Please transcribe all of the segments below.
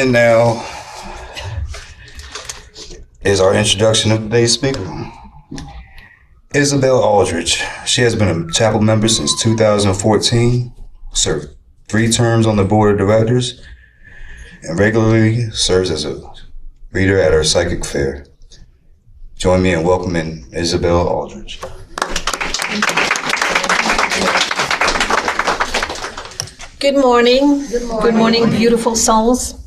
And now is our introduction of today's speaker, Isabelle Aldridge. She has been a chapel member since 2014, served 3 terms on the board of directors, and regularly serves as a reader at our psychic fair. Join me in welcoming Isabelle Aldridge. Good morning. Good morning, beautiful souls.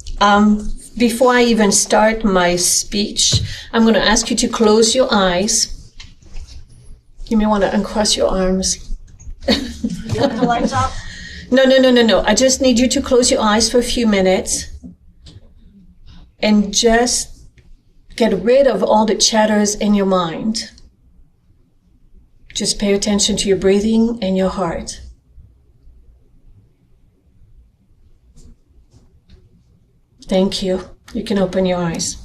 Before I even start my speech, I'm going to ask you to close your eyes. You may want to uncross your arms. You want the lights off? No. I just need you to close your eyes for a few minutes and just get rid of all the chatters in your mind. Just pay attention to your breathing and your heart. Thank you. You can open your eyes.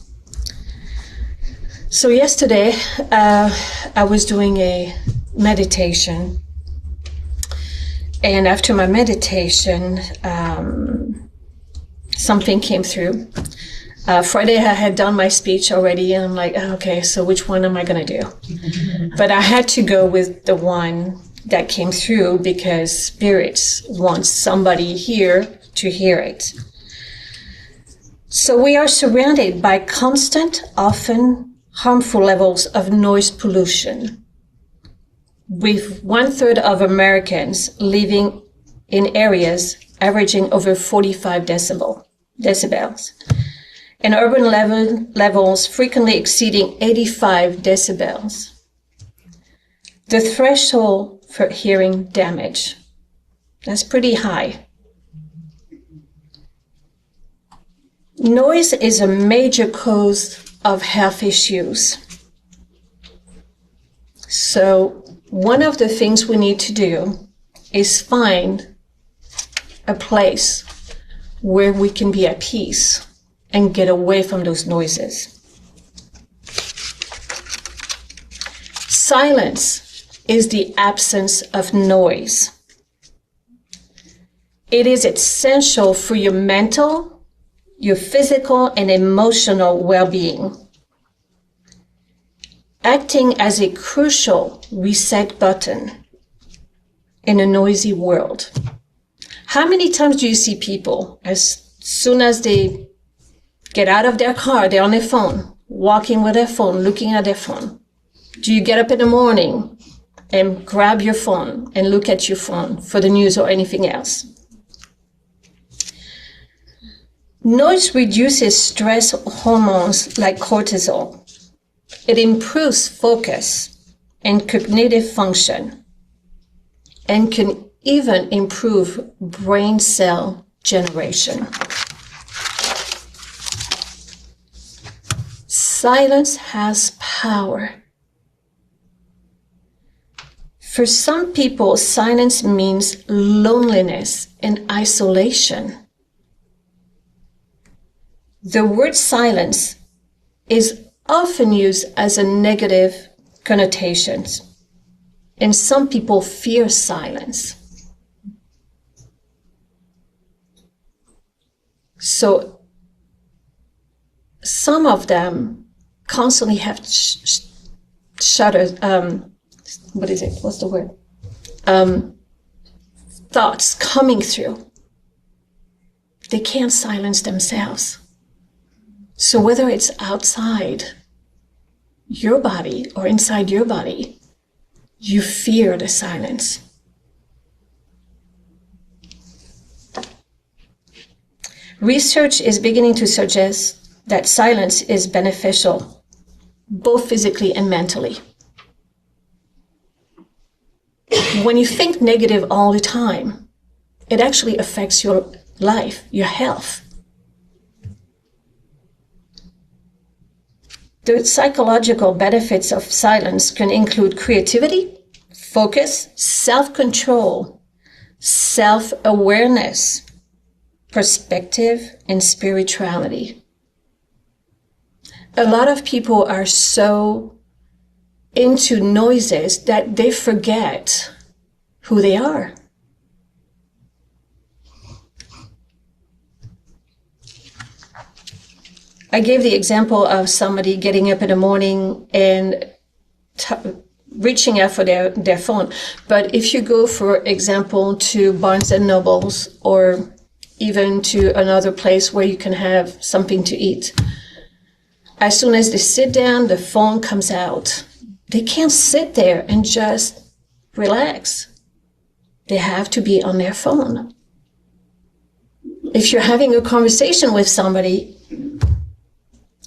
So yesterday, I was doing a meditation. And after my meditation, something came through. Friday, I had done my speech already, and I'm like, okay, so which one am I going to do? But I had to go with the one that came through because spirits want somebody here to hear it. So we are surrounded by constant, often harmful levels of noise pollution, with 1/3 of Americans living in areas averaging over 45 decibels, and urban levels frequently exceeding 85 decibels. The threshold for hearing damage, that's pretty high. Noise is a major cause of health issues. So one of the things we need to do is find a place where we can be at peace and get away from those noises. Silence is the absence of noise. It is essential for your mental, your physical and emotional well-being, acting as a crucial reset button in a noisy world. How many times do you see people, as soon as they get out of their car, they're on their phone, walking with their phone, looking at their phone? Do you get up in the morning and grab your phone and look at your phone for the news or anything else? Noise reduces stress hormones like cortisol. It improves focus and cognitive function and can even improve brain cell generation. Silence has power. For some people, silence means loneliness and isolation. The word silence is often used as a negative connotation, and some people fear silence. So some of them constantly have shutters, what's the word? Thoughts coming through. They can't silence themselves. So whether it's outside your body or inside your body, you fear the silence. Research is beginning to suggest that silence is beneficial, both physically and mentally. When you think negative all the time, it actually affects your life, your health. The psychological benefits of silence can include creativity, focus, self-control, self-awareness, perspective, and spirituality. A lot of people are so into noises that they forget who they are. I gave the example of somebody getting up in the morning and reaching out for their phone. But if you go, for example, to Barnes and Nobles or even to another place where you can have something to eat, as soon as they sit down, the phone comes out. They can't sit there and just relax. They have to be on their phone. If you're having a conversation with somebody,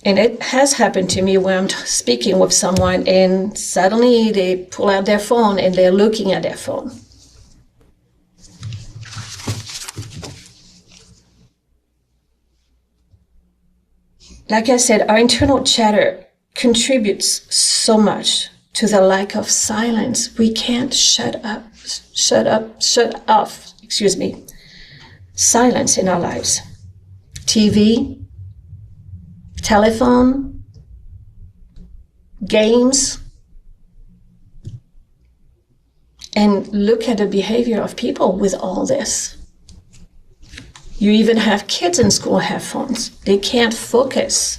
and it has happened to me where I'm speaking with someone and suddenly they pull out their phone and they're looking at their phone. Like I said, our internal chatter contributes so much to the lack of silence. We can't shut off silence in our lives. TV, telephone, games, and look at the behavior of people with all this. You even have kids in school have phones. They can't focus.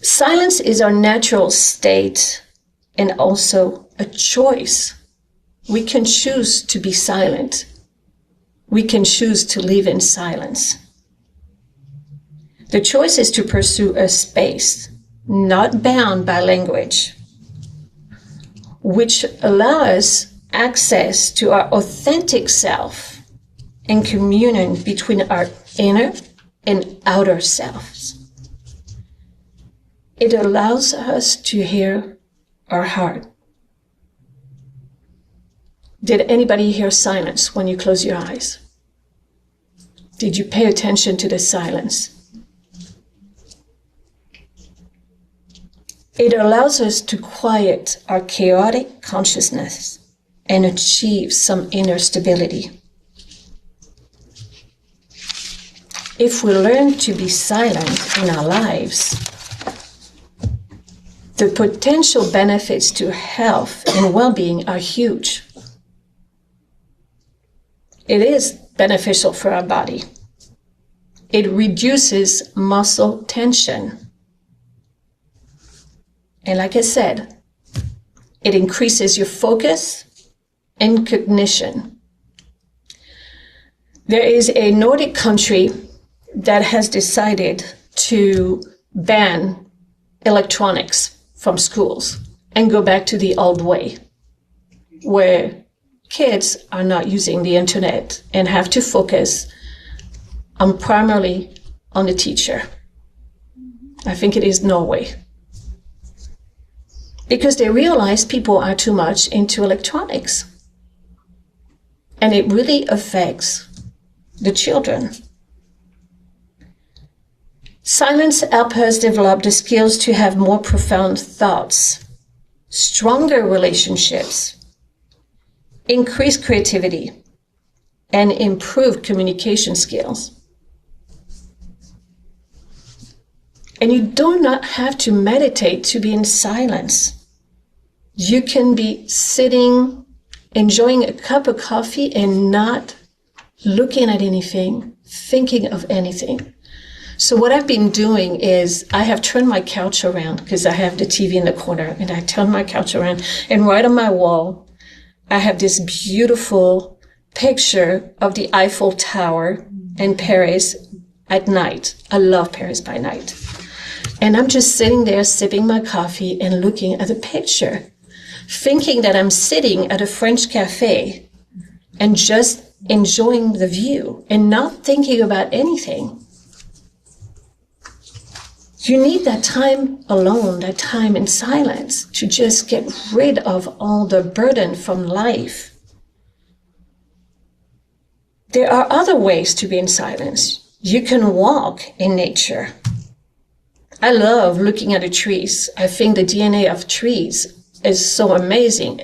Silence is our natural state and also a choice. We can choose to be silent. We can choose to live in silence. The choice is to pursue a space not bound by language, which allows access to our authentic self and communion between our inner and outer selves. It allows us to hear our heart. Did anybody hear silence when you close your eyes? Did you pay attention to the silence? It allows us to quiet our chaotic consciousness and achieve some inner stability. If we learn to be silent in our lives, the potential benefits to health and well-being are huge. It is beneficial for our body. It reduces muscle tension. And like I said, it increases your focus and cognition. There is a Nordic country that has decided to ban electronics from schools and go back to the old way, where kids are not using the internet and have to focus primarily on the teacher. I think it is Norway. Because they realize people are too much into electronics. And it really affects the children. Silence helps us develop the skills to have more profound thoughts, stronger relationships, increase creativity, and improve communication skills. And you do not have to meditate to be in silence. You can be sitting, enjoying a cup of coffee and not looking at anything, thinking of anything. So what I've been doing is I have turned my couch around because I have the TV in the corner, and I turned my couch around, and right on my wall, I have this beautiful picture of the Eiffel Tower in Paris at night. I love Paris by night. And I'm just sitting there sipping my coffee and looking at the picture, thinking that I'm sitting at a French cafe and just enjoying the view and not thinking about anything. You need that time alone, that time in silence to just get rid of all the burden from life. There are other ways to be in silence. You can walk in nature. I love looking at the trees. I think the DNA of trees is so amazing.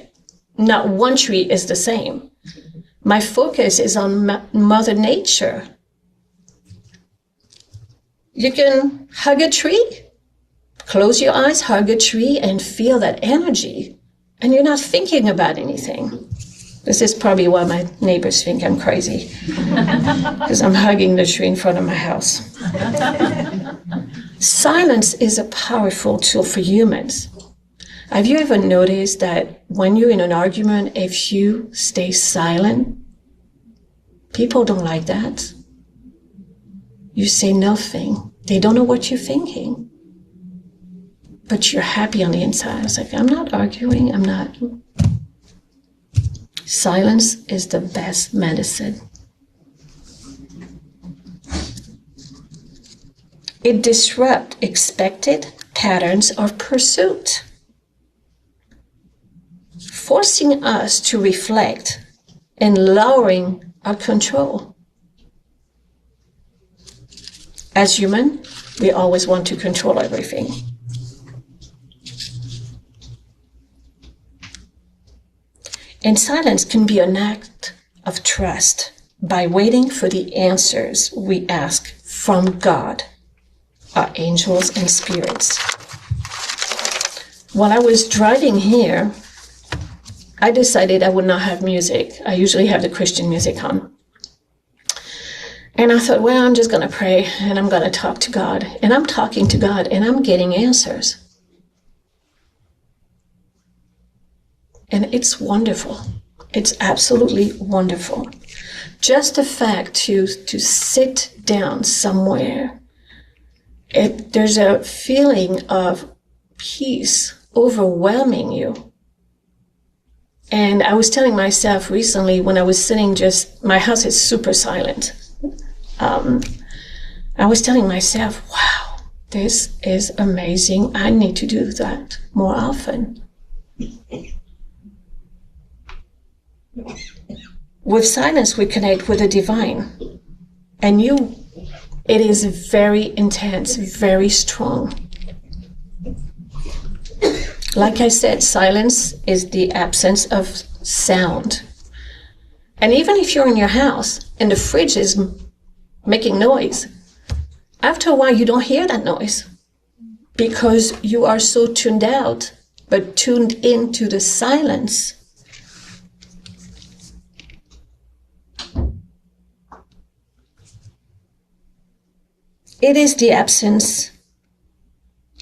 Not one tree is the same. My focus is on Mother Nature. You can hug a tree, close your eyes, hug a tree, and feel that energy. And you're not thinking about anything. This is probably why my neighbors think I'm crazy, because I'm hugging the tree in front of my house. Silence is a powerful tool for humans. Have you ever noticed that when you're in an argument, if you stay silent, people don't like that? You say nothing. They don't know what you're thinking. But you're happy on the inside. It's like, I'm not arguing. I'm not. Silence is the best medicine. It disrupts expected patterns of pursuit, forcing us to reflect and lowering our control. As human, we always want to control everything. And silence can be an act of trust by waiting for the answers we ask from God, our angels and spirits. While I was driving here, I decided I would not have music. I usually have the Christian music on. And I thought, well, I'm just going to pray and I'm going to talk to God. And I'm talking to God and I'm getting answers. And it's wonderful. It's absolutely wonderful. Just the fact to sit down somewhere, there's a feeling of peace overwhelming you. And I was telling myself recently when I was sitting my house is super silent. I was telling myself, wow, this is amazing. I need to do that more often. With silence, we connect with the divine. And it is very intense, very strong. Like I said, silence is the absence of sound. And even if you're in your house and the fridge is making noise, after a while you don't hear that noise because you are so tuned out, but tuned into the silence. It is the absence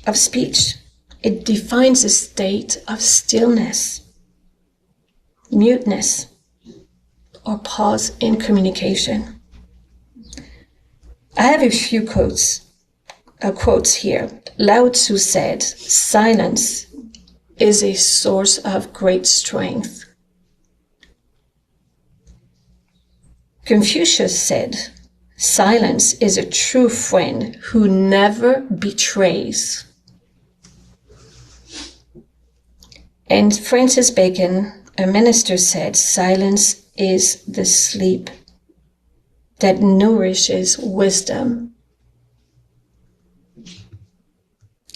of speech. It defines a state of stillness, muteness, or pause in communication. I have a few quotes here. Lao Tzu said, silence is a source of great strength. Confucius said, silence is a true friend who never betrays. And Francis Bacon, a minister, said, silence is the sleep that nourishes wisdom.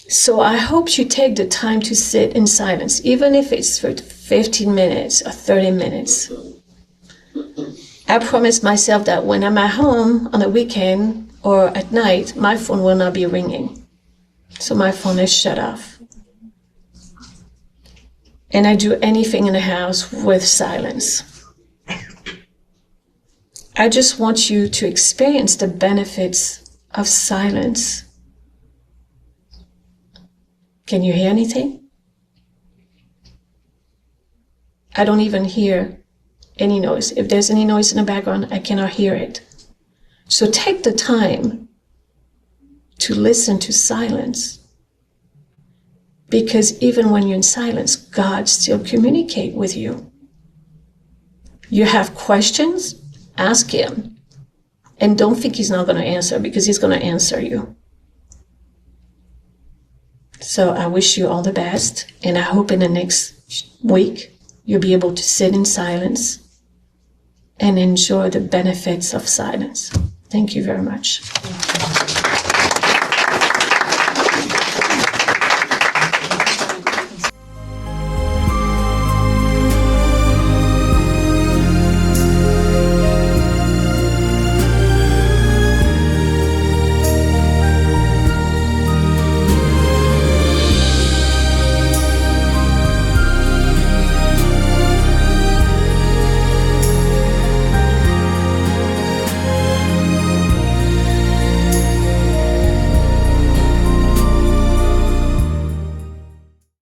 So I hope you take the time to sit in silence, even if it's for 15 minutes or 30 minutes. I promised myself that when I'm at home on a weekend or at night, my phone will not be ringing. So my phone is shut off. And I do anything in the house with silence. I just want you to experience the benefits of silence. Can you hear anything? I don't even hear any noise. If there's any noise in the background, I cannot hear it. So take the time to listen to silence. Because even when you're in silence, God still communicates with you. You have questions? Ask him. And don't think he's not going to answer, because he's going to answer you. So I wish you all the best. And I hope in the next week, you'll be able to sit in silence and enjoy the benefits of silence. Thank you very much.